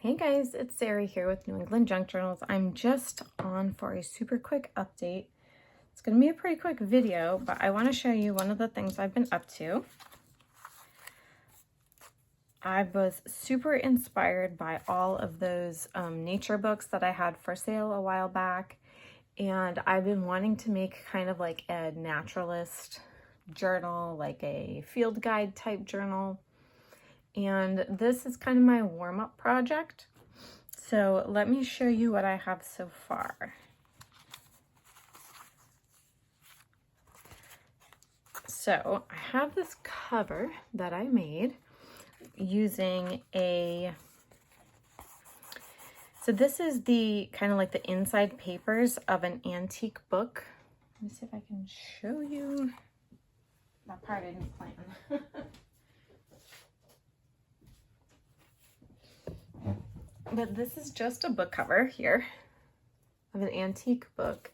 Hey guys, it's Sarah here with New England Junk Journals. I'm just on for a super quick update. It's going to be a pretty quick video, but I want to show you one of the things I've been up to. I was super inspired by all of those nature books that I had for sale a while back, and I've been wanting to make kind of like a naturalist journal, like a field guide type journal. And this is kind of my warm-up project. So let me show you what I have so far. So I have this cover that I made using so this is the kind of like the inside papers of an antique book. Let me see if I can show you. That part I didn't plan. But this is just a book cover here of an antique book,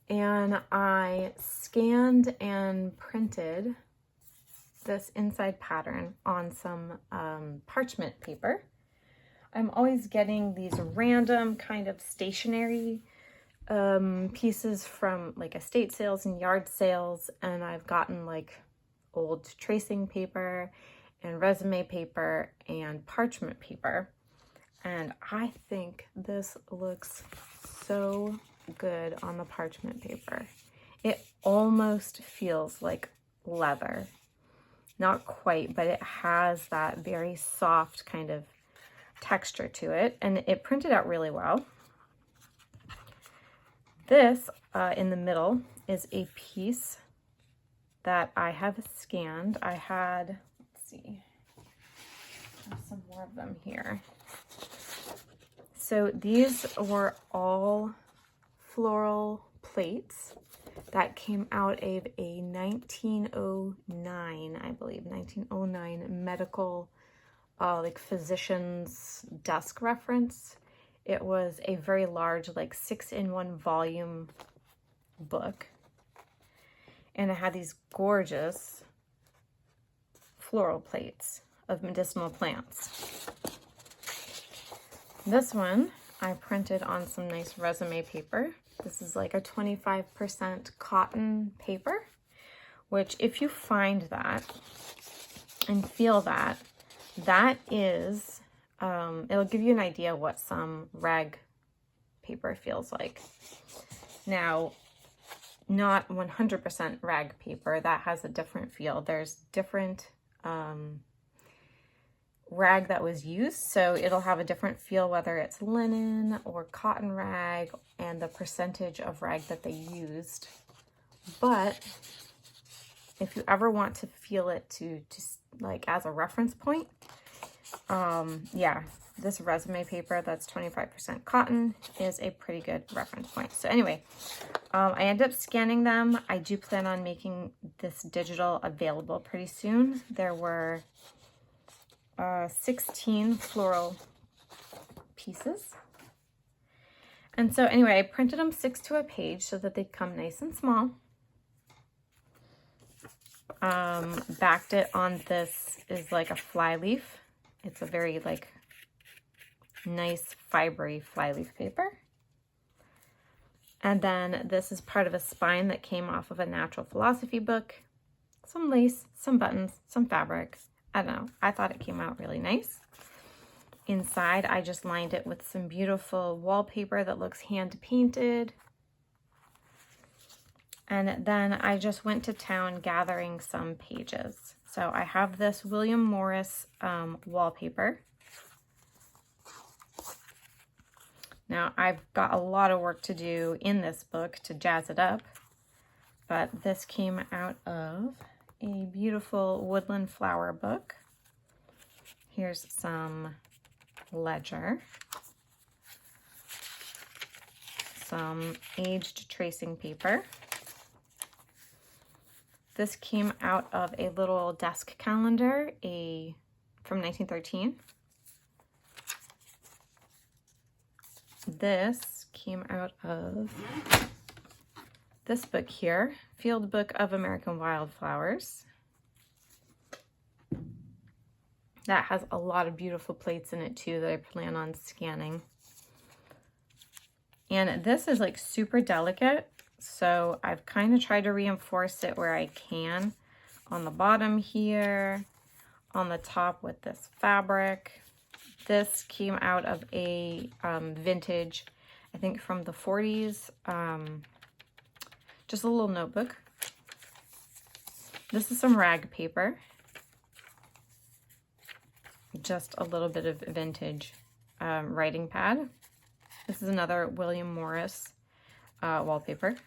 and I scanned and printed this inside pattern on some parchment paper. I'm always getting these random kind of stationery pieces from like estate sales and yard sales, and I've gotten like old tracing paper and resume paper and parchment paper. And I think this looks so good on the parchment paper. It almost feels like leather. Not quite, but it has that very soft kind of texture to it. And it printed out really well. This in the middle is a piece that I have scanned. I had, let's see, I have some more of them here. So these were all floral plates that came out of a 1909, I believe, 1909 medical, like physician's desk reference. It was a very large, like 6-in-1 volume book. And it had these gorgeous floral plates of medicinal plants. This one I printed on some nice resume paper. This is like a 25% cotton paper, which if you find that and feel that, that is, it'll give you an idea what some rag paper feels like. Now, not 100% rag paper, that has a different feel. There's different rag that was used, so it'll have a different feel whether it's linen or cotton rag and the percentage of rag that they used. But if you ever want to feel it to just like as a reference point, yeah, this resume paper that's 25% cotton is a pretty good reference point. So anyway, I ended up scanning them. I do plan on making this digital available pretty soon. There were 16 floral pieces. And so anyway, I printed them 6 to a page so that they'd come nice and small. Backed it on this is like a fly leaf. It's a very like nice fibery fly leaf paper. And then this is part of a spine that came off of a natural philosophy book. Some lace, some buttons, some fabric. I don't know, I thought it came out really nice. Inside, I just lined it with some beautiful wallpaper that looks hand painted. And then I just went to town gathering some pages. So I have this William Morris wallpaper. Now I've got a lot of work to do in this book to jazz it up, but this came out of a beautiful woodland flower book. Here's some ledger, some aged tracing paper. This came out of a little desk calendar, from 1913. This came out of this book here, Field Book of American Wildflowers. That has a lot of beautiful plates in it too that I plan on scanning. And this is like super delicate, so I've kind of tried to reinforce it where I can. On the bottom here, on the top with this fabric. This came out of a vintage, I think from the 40s, just a little notebook. This is some rag paper. Just a little bit of vintage writing pad. This is another William Morris wallpaper.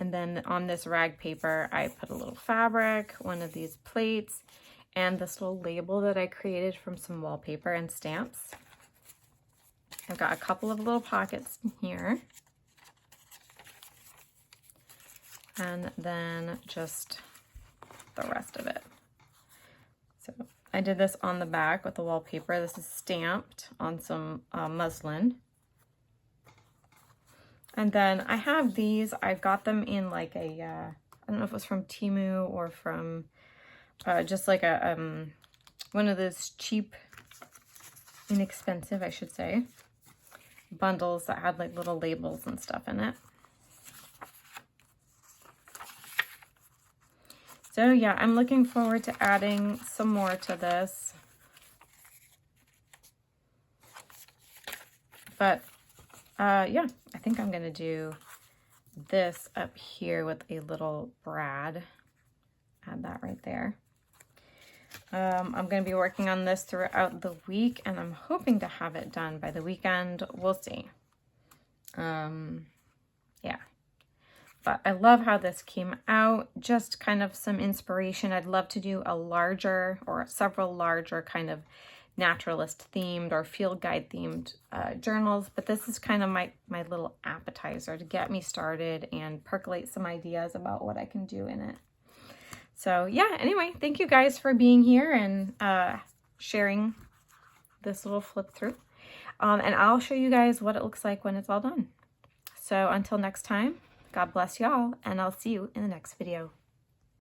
And then on this rag paper, I put a little fabric, one of these plates, and this little label that I created from some wallpaper and stamps. I've got a couple of little pockets in here. And then just the rest of it. So I did this on the back with the wallpaper. This is stamped on some muslin. And then I have these, I've got them in like a, I don't know if it was from Temu or from just like a, one of those cheap, inexpensive, I should say, bundles that had like little labels and stuff in it. So yeah, I'm looking forward to adding some more to this. But yeah, I think I'm gonna do this up here with a little brad. Add that right there. I'm gonna be working on this throughout the week, and I'm hoping to have it done by the weekend. We'll see. Yeah. But I love how this came out. Just kind of some inspiration. I'd love to do a larger or several larger kind of naturalist themed or field guide themed journals, but this is kind of my little appetizer to get me started and percolate some ideas about what I can do in it. So yeah, anyway, thank you guys for being here and sharing this little flip through. And I'll show you guys what it looks like when it's all done. So until next time, God bless y'all, and I'll see you in the next video.